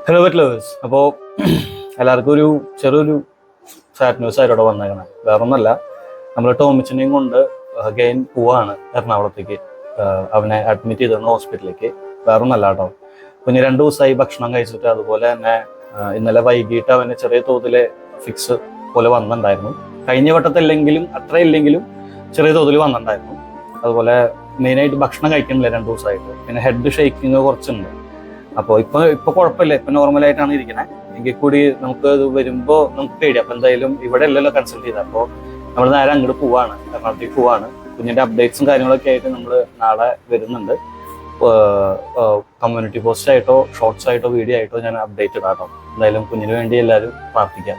Hello wet lovers. അപ്പോൾ എല്ലാവർക്കും ഒരു ചെറിയൊരു സാഡ് ന്യൂസ് ആയിട്ട് ഇവിടെ വന്നേക്കണം. വേറെ ഒന്നല്ല, നമ്മൾ ടോമിച്ചിനെയും കൊണ്ട് ഗെയിൻ പോവാണ് എറണാകുളത്തേക്ക്. അവനെ അഡ്മിറ്റ് ചെയ്തിരുന്ന ഹോസ്പിറ്റലിലേക്ക്. വേറെ ഒന്നല്ല കേട്ടോ, പിന്നെ 2 ദിവസമായി ഭക്ഷണം കഴിച്ചിട്ട്. അതുപോലെ തന്നെ ഇന്നലെ വൈകിട്ട് അവന് ചെറിയ തോതിൽ ഫിക്സ് പോലെ വന്നിട്ടുണ്ടായിരുന്നു. കഴിഞ്ഞ വട്ടത്തില്ലെങ്കിലും അത്ര ഇല്ലെങ്കിലും ചെറിയ തോതിൽ വന്നിട്ടുണ്ടായിരുന്നു. അതുപോലെ മെയിനായിട്ട് ഭക്ഷണം കഴിക്കണില്ല 2 ദിവസമായിട്ട്. പിന്നെ ഹെഡ് ഷേക്കിങ് കുറച്ചുണ്ട്. അപ്പോൾ ഇപ്പൊ കുഴപ്പമില്ല, ഇപ്പൊ നോർമലായിട്ടാണ് ഇരിക്കുന്നത്. എങ്കിൽ കൂടി നമുക്ക് ഇത് വരുമ്പോൾ നമുക്ക് പേടി. അപ്പൊ എന്തായാലും ഇവിടെ അല്ലല്ലോ കൺസൾട്ട് ചെയ്തത്. അപ്പോൾ നമ്മൾ നേരെ അങ്ങോട്ട് പോവാണ്, എറണാകുളത്തേക്ക് പോവാണ്. കുഞ്ഞിന്റെ അപ്ഡേറ്റ്സും കാര്യങ്ങളൊക്കെ ആയിട്ട് നമ്മൾ നാളെ വരുന്നുണ്ട്. കമ്മ്യൂണിറ്റി പോസ്റ്റ് ആയിട്ടോ ഷോർട്സ് ആയിട്ടോ വീഡിയോ ആയിട്ടോ ഞാൻ അപ്ഡേറ്റ് ഇടാം കേട്ടോ. എന്തായാലും കുഞ്ഞിന് വേണ്ടി എല്ലാവരും പ്രാർത്ഥിക്കാം.